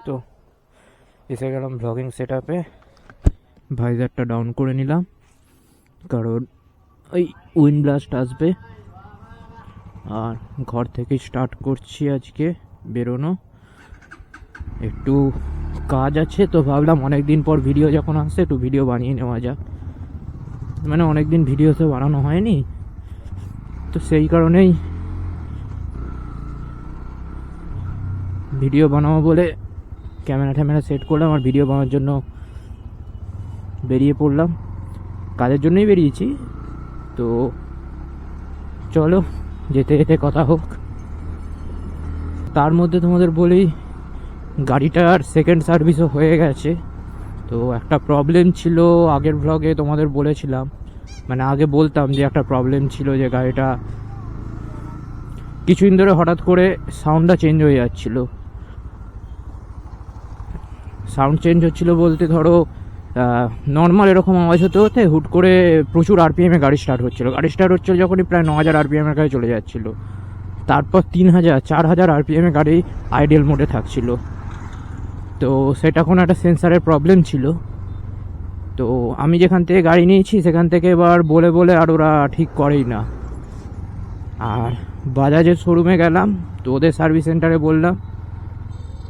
তো এসে গেলাম ব্লগিং সেট আপে। ভাইজারটা ডাউন করে নিলাম কারণ ওই উইন্ড ব্লাস্ট আসবে। আর ঘর থেকে স্টার্ট করছি আজকে বেরোনো। একটু কাজ আছে তো ভাবলাম অনেক দিন পর ভিডিও যখন আসছে একটু ভিডিও বানিয়ে নেওয়া যাক। মানে অনেক দিন ভিডিও তো বানানো হয়নি, তো সেই কারণেই ভিডিও বানাবো বলে ক্যামেরা সেট করলাম আর ভিডিও বানানোর জন্য বেরিয়ে পড়লাম। কাজের জন্যই বেরিয়েছি, তো চলো যেতে যেতে কথা হোক। তার মধ্যে তোমাদের বলি গাড়িটার সেকেন্ড সার্ভিসও হয়ে গেছে। তো একটা প্রবলেম ছিল, আগের ব্লগে তোমাদের বলেছিলাম, মানে আগে বলতাম যে একটা প্রবলেম ছিল যে গাড়িটা কিছুদিন ধরে হঠাৎ করে সাউন্ডটা চেঞ্জ হয়ে যাচ্ছিলো। সাউন্ড চেঞ্জ হচ্ছিলো বলতে ধরো নর্মাল এরকম আওয়াজ হতে হতে হুট করে প্রচুর আরপিএমে গাড়ি স্টার্ট হচ্ছিলো যখনই প্রায় 9000 আরপিএমের কাছে চলে যাচ্ছিলো। তারপর 3000 4000 আরপিএমে গাড়ি আইডিয়াল মোডে থাকছিল। তো সেটা কোনো একটা সেন্সারের প্রবলেম ছিল। তো আমি যেখান থেকে গাড়ি নিয়েছি সেখান থেকে এবার বলে বলে আর ওরা ঠিক করেই না। আর বাজাজের শোরুমে গেলাম, তো ওদের সার্ভিস সেন্টারে বললাম,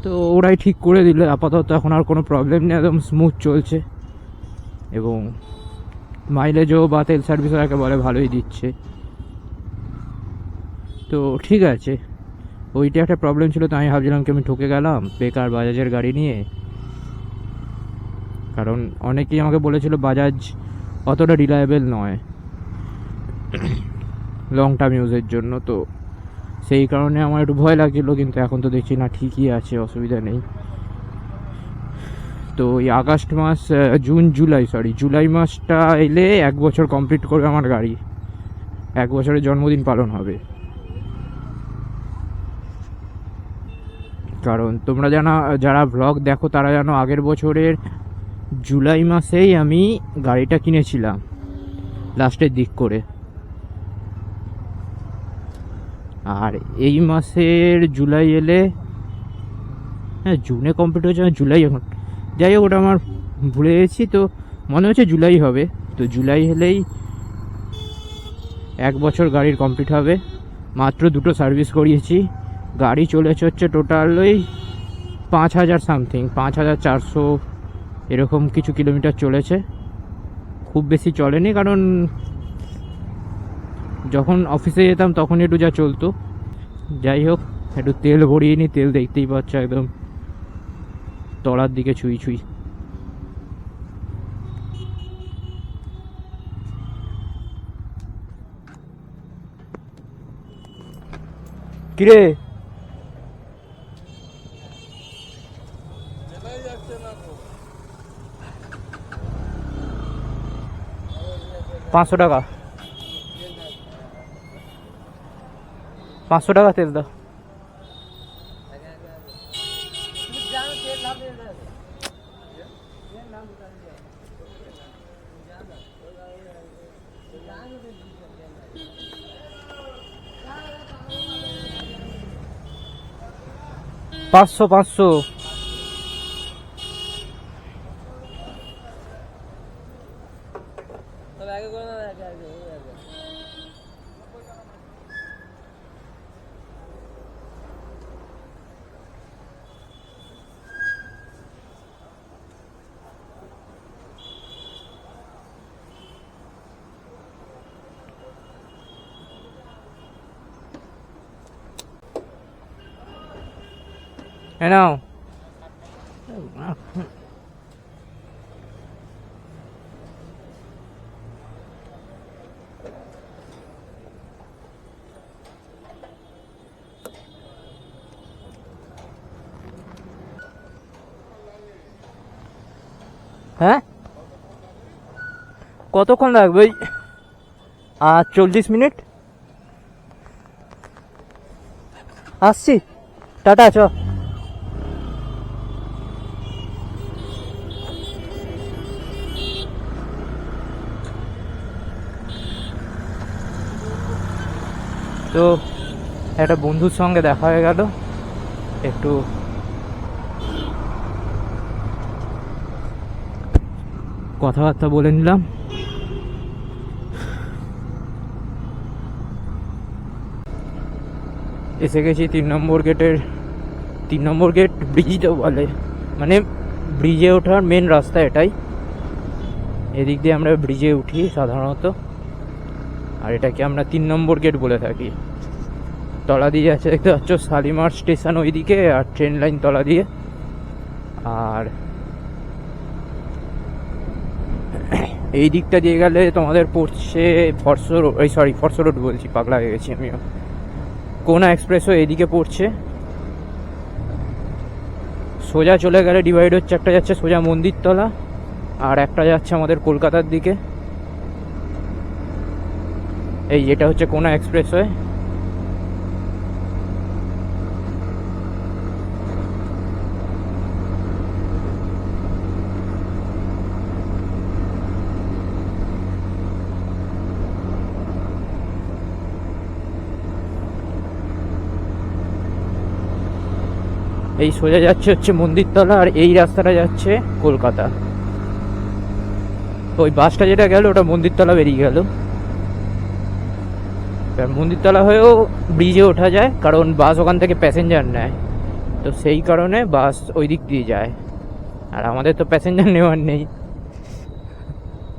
তো ওরাই ঠিক করে দিল। আপাতত এখন আর কোনো প্রবলেম নেই, একদম স্মুথ চলছে এবং মাইলেজও বা তেল সার্ভিসও একেবারে ভালোই দিচ্ছে। তো ঠিক আছে, ওইটা একটা প্রবলেম ছিল। তো আমি ভাবছিলাম কি আমি ঠকে গেলাম বেকার বাজাজের গাড়ি নিয়ে, কারণ অনেকেই আমাকে বলেছিল বাজাজ অতটা রিলায়েবল নয় লং টার্ম ইউজের জন্য। তো সেই কারণে আমার একটু ভয় লাগছিলো, কিন্তু এখন তো দেখছি না ঠিকই আছে, অসুবিধা নেই। তো এই আগস্ট মাস জুলাই মাসটা এলে 1 বছর কমপ্লিট করবে আমার গাড়ি, 1 বছরের জন্মদিন পালন হবে। কারণ তোমরা যারা ব্লগ দেখো তারা জানো আগের বছরের জুলাই মাসেই আমি গাড়িটা কিনেছিলাম লাস্টের দিক করে। আর এই মাসের জুলাই এলে, হ্যাঁ জুনে কমপ্লিট হয়েছে, জুলাই এখন, যাই হোক ওটা আমার ভুলে গেছি। তো মনে হচ্ছে জুলাই হবে। তো জুলাই হলেই 1 বছর গাড়ির কমপ্লিট হবে। মাত্র 2টো সার্ভিস করিয়েছি, গাড়ি চলেছে হচ্ছে টোটাল ওই 5000 সামথিং, 5400 এরকম কিছু কিলোমিটার চলেছে। খুব বেশি চলেনি, কারণ যখন অফিসে যেতাম তখন একটু যা চলতো। যাই হোক একটু তেল ভরিয়ে নিই, তেল দেখতেই পাচ্ছ একদম তলার দিকে ছুঁই ছুঁই। কিরে $500, 500 টাকা তেল দাও। পাঁচশো নাও। হ্যাঁ কতক্ষণ লাগবে? ওই 40 মিনিট। আসছি, টাটা, চ। তো একটা বন্ধুর সঙ্গে দেখা হয়ে গেল, একটু কথাবার্তা বলে নিলাম। এসে গেছি 3 নম্বর গেটের, 3 নম্বর গেট ব্রিজটা বলে, মানে ব্রিজে ওঠার মেন রাস্তা এটাই। এদিক দিয়ে আমরা ব্রিজে উঠি সাধারণত, আর এটাকে আমরা 3 নম্বর গেট বলে থাকি। তলা দিয়ে আছে দেখতে পাচ্ছ শালিমার স্টেশন ওইদিকে, আর ট্রেন লাইন তলা দিয়ে। আর এই দিকটা দিয়ে গেলে তোমাদের পড়ছে ফরসো রোড, ফরসো রোড বলছি, পাগলা হয়ে গেছি আমিও। কোনা এক্সপ্রেসও এদিকে পড়ছে। সোজা চলে গেলে ডিভাইড হচ্ছে, একটা যাচ্ছে সোজা মন্দিরতলা, আর একটা যাচ্ছে আমাদের কলকাতার দিকে। এই এটা হচ্ছে কোনা এক্সপ্রেসওয়ে। এই সোজা যাচ্ছে হচ্ছে মন্দিরতলা, আর এই রাস্তাটা যাচ্ছে কলকাতা। ওই বাসটা যেটা গেল ওটা মন্দিরতলা বেরিয়ে গেল। মন্দিরতলা হয়েও ব্রিজে ওঠা যায়, কারণ বাস ওখান থেকে প্যাসেঞ্জার নেয়, তো সেই কারণে বাস ওই দিক দিয়ে যায়। আর আমাদের তো প্যাসেঞ্জার নেওয়ার নেই,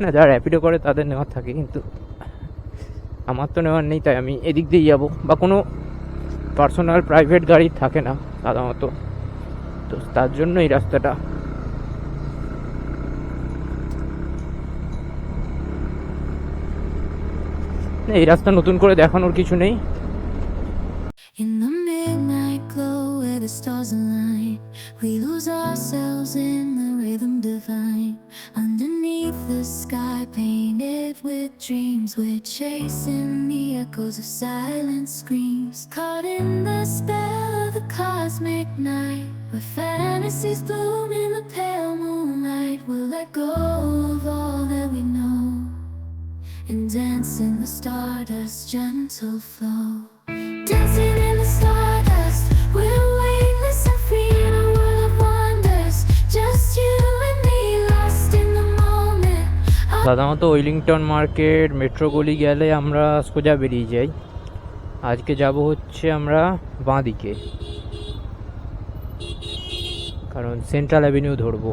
না যারা র্যাপিডো করে তাদের নেওয়ার থাকে, কিন্তু আমার তো নেওয়ার নেই, তাই আমি এদিক দিয়ে যাবো। বা কোনো পার্সোনাল প্রাইভেট গাড়ি থাকে না সাধারণত, তো তার জন্য এই রাস্তাটা। এই রাস্তা নতুন করে দেখানোর কিছু নেই। In the midnight glow where the stars align, we lose ourselves in the rhythm divine. Underneath the sky painted with dreams, we're chasing the echoes of silent screams. Caught in the spell of the cosmic night, where fantasies bloom in the pale moonlight. We'll let go of all that we know and dance in the stardust's gentle flow. Dancing in the stardust, we're weightless and free in a world of wonders. Just you and me, lost in the moment. সাধারণত Wellington market, metro গলি গেলে আমরা সোজা বেরিয়ে যাই। আজকে যাব হচ্ছে আমরা বাঁ দিকে, কারণ সেন্ট্রাল অ্যাভিনিউ ধরবো।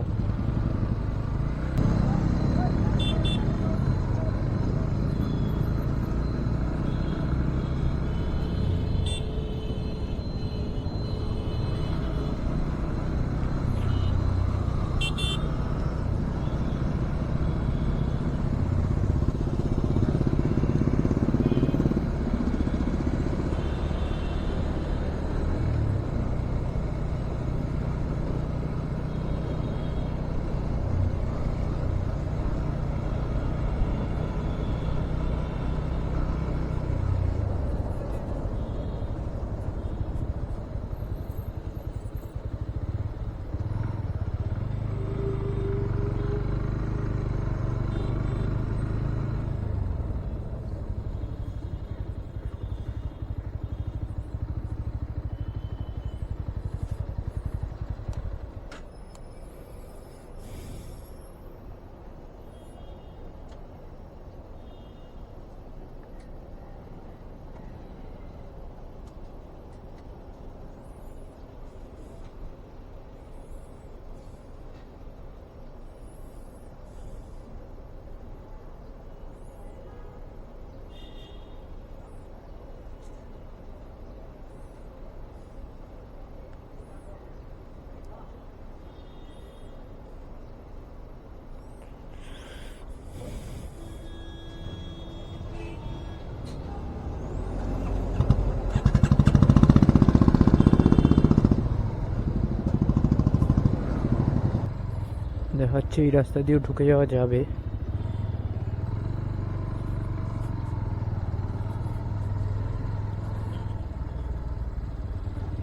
দেখাচ্ছে এই রাস্তা দিয়েও ঢুকে যাওয়া যাবে।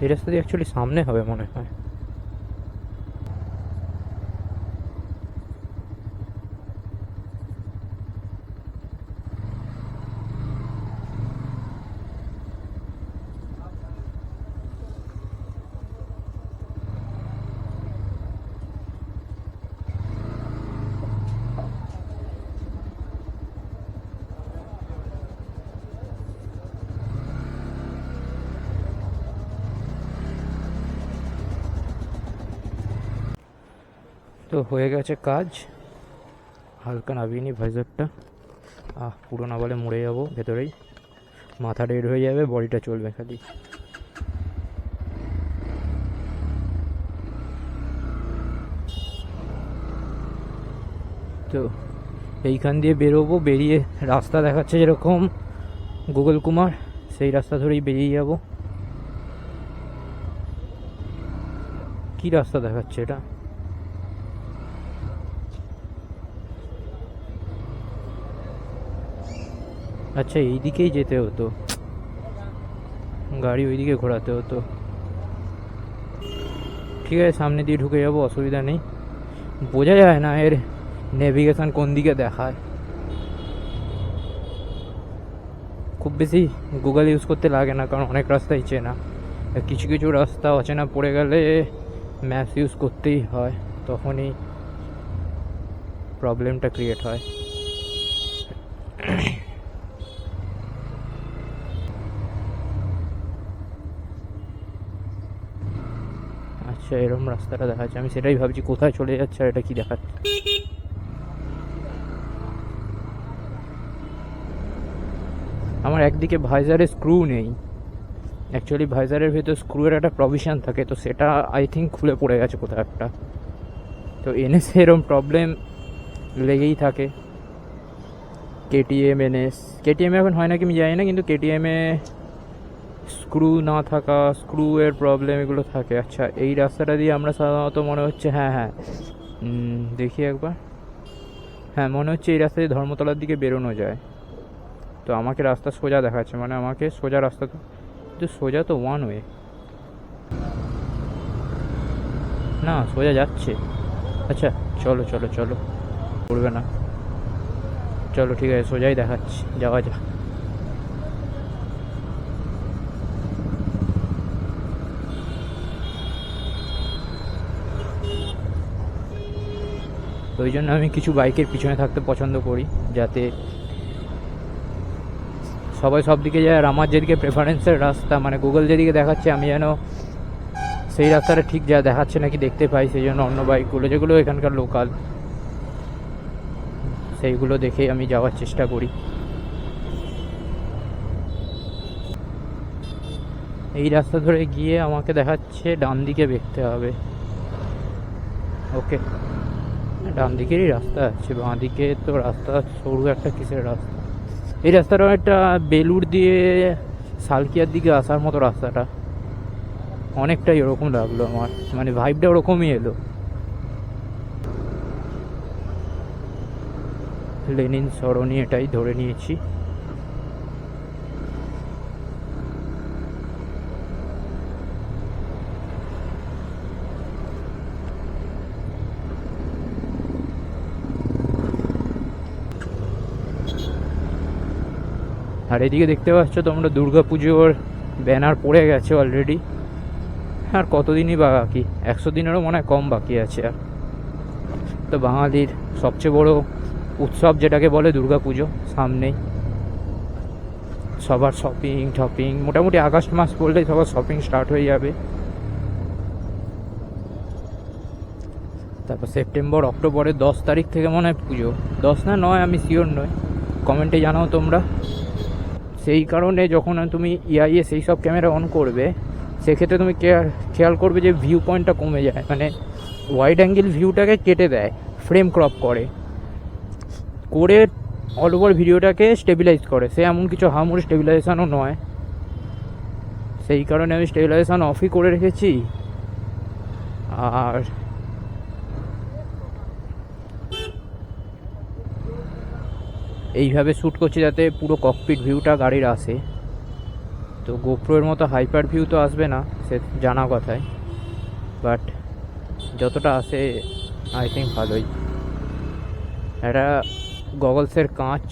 এই রাস্তা দিয়ে অ্যাকচুয়ালি সামনে হবে মনে হয়। তো হয়ে গেছে কাজ, হালকা নামিয়ে নি ভাইজারটা। পুরো না বলে মরে যাবো ভেতরেই, মাথা রেড হয়ে যাবে, বডিটা চলবে খালি। তো এইখান দিয়ে বেরোবো, বেরিয়ে রাস্তা দেখাচ্ছে যেরকম গুগল কুমার, সেই রাস্তা ধরেই বেরিয়ে যাব। কি রাস্তা দেখাচ্ছে এটা? আচ্ছা এইদিকেই যেতে হতো, গাড়ি ওইদিকে ঘোরাতে হতো। ঠিক আছে, সামনে দিয়ে ঢুকে যাবো, অসুবিধা নেই। বোঝা যায় না এর নেভিগেশন কোন দিকে দেখায়। খুব বেশি গুগল ইউজ করতে লাগে না, কারণ অনেক রাস্তাই চেনা। কিছু কিছু রাস্তা অচেনা পড়ে গেলে ম্যাপস ইউজ করতেই হয়, তখনই প্রবলেমটা ক্রিয়েট হয়। আচ্ছা এরকম রাস্তাটা দেখাচ্ছে, আমি সেটাই ভাবছি কোথায় চলে যাচ্ছে আর এটা কি দেখাচ্ছে। আমার একদিকে ভাইজারে স্ক্রু নেই, অ্যাকচুয়ালি ভাইজারের ভেতর স্ক্রুয়ের একটা প্রভিশন থাকে, তো সেটা আই থিঙ্ক খুলে পড়ে গেছে কোথাও একটা। তো এনএসে এরকম প্রবলেম লেগেই থাকে। কেটিএম এনএস, কেটিএমে এখন হয় নাকি আমি জানি না, কিন্তু কেটিএমে স্ক্রু না থাকা, স্ক্রু এর প্রবলেম এগুলো থাকে। আচ্ছা এই রাস্তাটা দিয়ে আমরা সাধারণত মনে হচ্ছে, হ্যাঁ দেখি একবার, হ্যাঁ মনে হচ্ছে এই রাস্তা দিয়ে ধর্মতলার দিকে বেরোনো যায়। তো আমাকে রাস্তা সোজা দেখাচ্ছে, মানে আমাকে সোজা রাস্তা, তো সোজা তো ওয়ান ওয়ে না, সোজা যাচ্ছে। আচ্ছা চলো চলো চলো, পড়বে না, চলো ঠিক আছে, সোজাই দেখাচ্ছি, যাওয়া যাক। ওই জন্য আমি কিছু বাইকের পিছনে থাকতে পছন্দ করি, যাতে সবাই সব দিকে যায়, আর আমার যেদিকে প্রেফারেন্সের রাস্তা, মানে গুগল যেদিকে দেখাচ্ছে, আমি যেন সেই রাস্তাটা ঠিক যা দেখাচ্ছে নাকি দেখতে পাই। সেই জন্য অন্য বাইকগুলো যেগুলো এখানকার লোকাল, সেইগুলো দেখে আমি যাওয়ার চেষ্টা করি। এই রাস্তা ধরে গিয়ে আমাকে দেখাচ্ছে ডান দিকে দেখতে হবে। ওকে, ডান দিকেরই রাস্তা আছে, বাঁ দিকে তো রাস্তা সরু একটা কিসের রাস্তা। এই রাস্তাটা একটা বেলুড় দিয়ে সালকিয়ার দিকে আসার মতো রাস্তাটা, অনেকটাই ওরকম লাগলো আমার, মানে ভাইবটা ওরকমই এলো। লেনিন সরণি এটাই ধরে নিয়েছি। আর এদিকে দেখতে পাচ্ছ তোমরা দুর্গা পুজোর ব্যানার পড়ে গেছে অলরেডি। আর কতদিনই বা বাকি, 100 দিনেরও মনে হয় কম বাকি আছে। আর তো বাঙালির সবচেয়ে বড় উৎসব যেটাকে বলে দুর্গা পুজো সামনেই, সবার শপিং টপিং, মোটামুটি আগস্ট মাস পড়লেই সবার শপিং স্টার্ট হয়ে যাবে। তারপর সেপ্টেম্বর অক্টোবরের 10 তারিখ থেকে মনে হয় পুজো, 10 না 9 আমি শিওর নই, কমেন্টে জানাও তোমরা। সেই কারণে যখন তুমি ইআইএ সেই সব ক্যামেরা অন করবে, সেক্ষেত্রে তুমি খেয়াল করবে যে ভিউ পয়েন্টটা কমে যায়, মানে ওয়াইড অ্যাঙ্গেল ভিউটাকে কেটে দেয়, ফ্রেম ক্রপ করে অল ওভার ভিডিওটাকে স্টেবিলাইজ করে। সে এমন কিছু হামুর স্টেবিলাইজেশনও নয়, সেই কারণে আমি স্টেবিলাইজেশন অফই করে রেখেছি। আর এইভাবে শ্যুট করছি যাতে পুরো ককপিট ভিউটা গাড়ির আসে। তো গোপ্রোর মতো হাইপার ভিউ তো আসবে না, সে জানা কথায়, বাট যতটা আসে আই থিঙ্ক ভালোই। একটা গগলসের কাঁচ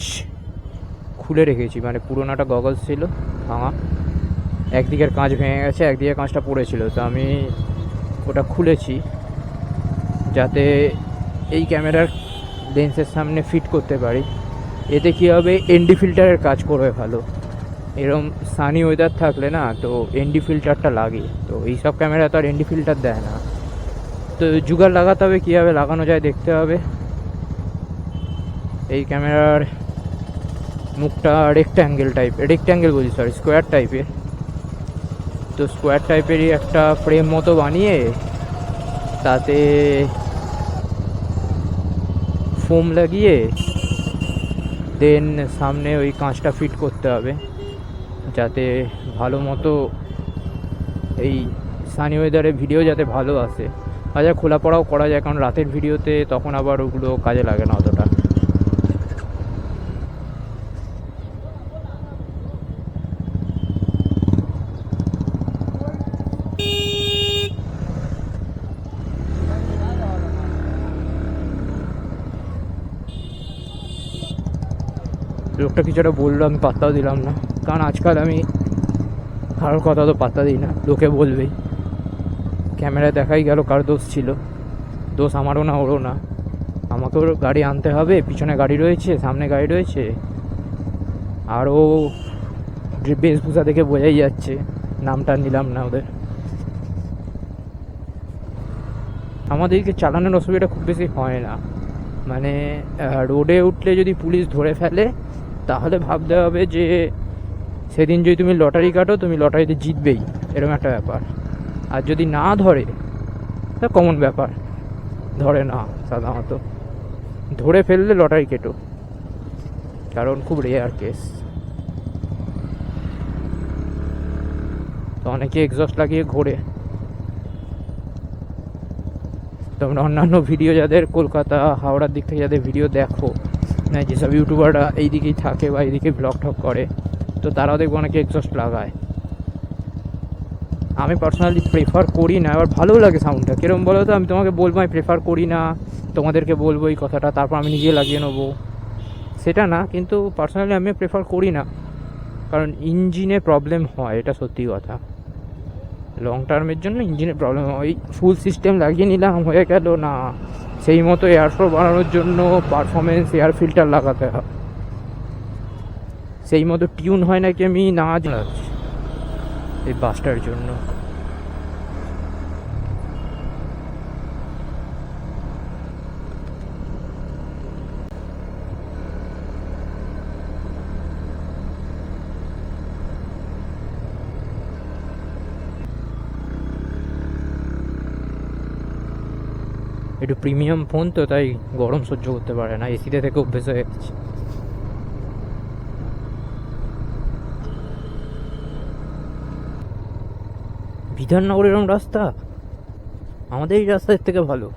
খুলে রেখেছি, মানে পুরোনোটা গগলস ছিল ভাঙা, একদিকের কাঁচ ভেঙে গেছে, একদিকের কাঁচটা পড়েছিল, তো আমি ওটা খুলেছি যাতে এই ক্যামেরার লেন্সের সামনে ফিট করতে পারি। এতে কী হবে, এনডি ফিল্টারের কাজ করবে ভালো। এরকম সানি ওয়েদার থাকলে না, তো এনডি ফিল্টারটা লাগে, তো এইসব ক্যামেরা তো আর এনডি ফিল্টার দেয় না। তো জুগাড় লাগাতে হবে, কীভাবে লাগানো যায় দেখতে হবে। এই ক্যামেরার মুখটা রেক্ট্যাঙ্গেল বলছি, সরি, স্কোয়ার টাইপের। তো স্কোয়ার টাইপেরই একটা ফ্রেম মতো বানিয়ে তাতে ফোম লাগিয়ে দেন সামনে ওই কাঁচটা ফিট করতে হবে, যাতে ভালো মতো এই সানি ওয়েদারে ভিডিও যাতে ভালো আসে। আচ্ছা, খোলা পড়াও করা যায়, কারণ রাতের ভিডিওতে তখন আবার ওগুলো কাজে লাগে না অতটা। লোকটা কিছু একটা বললো, আমি পাত্তাও দিলাম না, কারণ আজকাল আমি কারোর কথা তো পাত্তা দিই না, লোকে বলবেই। ক্যামেরায় দেখাই গেল কার দোষ ছিল, দোষ আমারও না ওরও না। আমাকেও গাড়ি আনতে হবে, পিছনে গাড়ি রয়েছে, সামনে গাড়ি রয়েছে, আরও বেশভূষা দেখে বোঝাই যাচ্ছে। নামটা নিলাম না ওদের। আমাদেরকে চালানোর অসুবিধা খুব বেশি হয় না, মানে রোডে উঠলে যদি পুলিশ ধরে ফেলে তাহলে ভাবতে হবে যে সেদিন যদি তুমি লটারি কাটো, তুমি লটারিতে জিতবেই, এরকম একটা ব্যাপার। আর যদি না ধরে, তা কমন ব্যাপার, ধরে না সাধারণত। ধরে ফেললে লটারি কেটো, কারণ খুব রেয়ার কেস। তো অনেকে এক্সস্ট লাগিয়ে ঘোরে। তোমরা অন্যান্য ভিডিও যাদের কলকাতা হাওড়ার দিক থেকে যাদের ভিডিও দেখো, না যেসব ইউটিউবাররা এই দিকেই থাকে বা এইদিকে ব্লগ ঠক করে, তো তারাও দেখবো অনেকে এক্সস্ট লাগায়। আমি পার্সোনালি প্রেফার করি না। এবার ভালো লাগে সাউন্ডটা কীরকম বলো তো, আমি তোমাকে বলবো আমি প্রেফার করি না, তোমাদেরকে বলবো এই কথাটা, তারপর আমি নিজে লাগিয়ে নেবো, সেটা না। কিন্তু পার্সোনালি আমি প্রেফার করি না, কারণ ইঞ্জিনে প্রবলেম হয়, এটা সত্যি কথা। লং টার্মের জন্য ইঞ্জিনের প্রবলেম হয়। ওই ফুল সিস্টেম লাগিয়ে নিলাম, হয়ে গেল না, সেই মতো এয়ার ফ্লো বাড়ানোর জন্য পারফরমেন্স এয়ার ফিল্টার লাগাতে হয়, সেই মতো টিউন হয় নাকি আমি না জানাচ্ছি এই বাসটার জন্য। একটু প্রিমিয়াম ফোন তো, তাই গরম সহ্য করতে পারে না, এসিতে থেকে অভ্যেস হয়ে গেছে। বিধাননগর এরকম রাস্তা, আমাদের এই রাস্তার থেকে ভালো।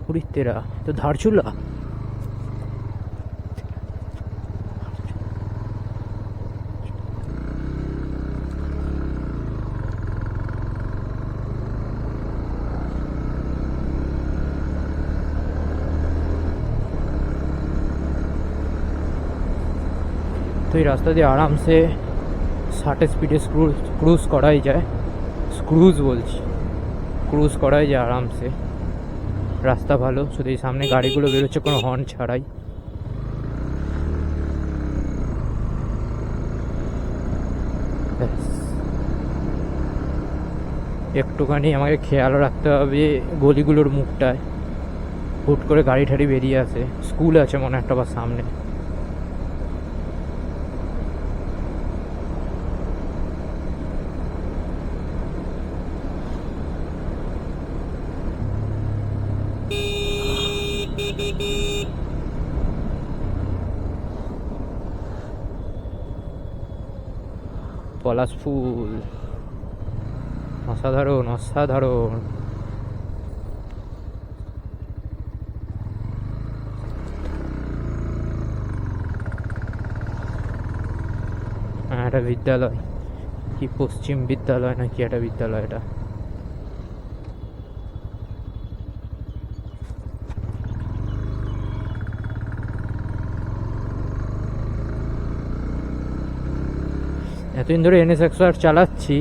উড়িতেরা তো ধারচুলা। তো এই রাস্তা দিয়ে আরামসে 60 স্পিডে ক্রুজ করাই যায়, ক্রুজ করাই যায় আরামসে। রাস্তা ভালো, শুধু এই সামনে গাড়িগুলো বেরোচ্ছে কোনো হর্ন ছাড়াই। একটুখানি আমাকে খেয়াল রাখতে হবে গলিগুলোর মুখটায়, হুট করে গাড়ি ঠাড়ি বেরিয়ে আসে। স্কুল আছে মনে একটা বা সামনে। পলাশ ফুল, অসাধারণ অসাধারণ। একটা বিদ্যালয়, কি পশ্চিম বিদ্যালয় নাকি একটা বিদ্যালয় এটা। এতদিন ধরে NS 108 চালাচ্ছি,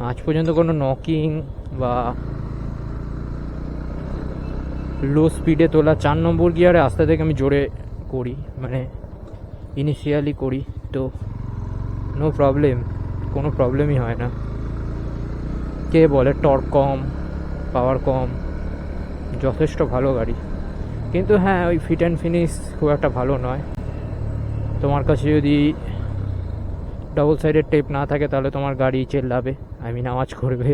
আজ পর্যন্ত কোনো নকিং বা লো স্পিডে তোলা 4 নম্বর গিয়ারে আস্তে থেকে আমি জোরে করি, মানে ইনিশিয়ালি করি, তো নো প্রবলেম, কোনো প্রবলেমই হয় না। কে বলে টর্ক কম, পাওয়ার কম, যথেষ্ট ভালো গাড়ি। কিন্তু হ্যাঁ, ওই ফিট অ্যান্ড ফিনিশ খুব একটা ভালো নয়। তোমার কাছে যদি ডাবল সাইডের টেপ না থাকে তাহলে তোমার গাড়ি চেল্লাবে, আওয়াজ করবে।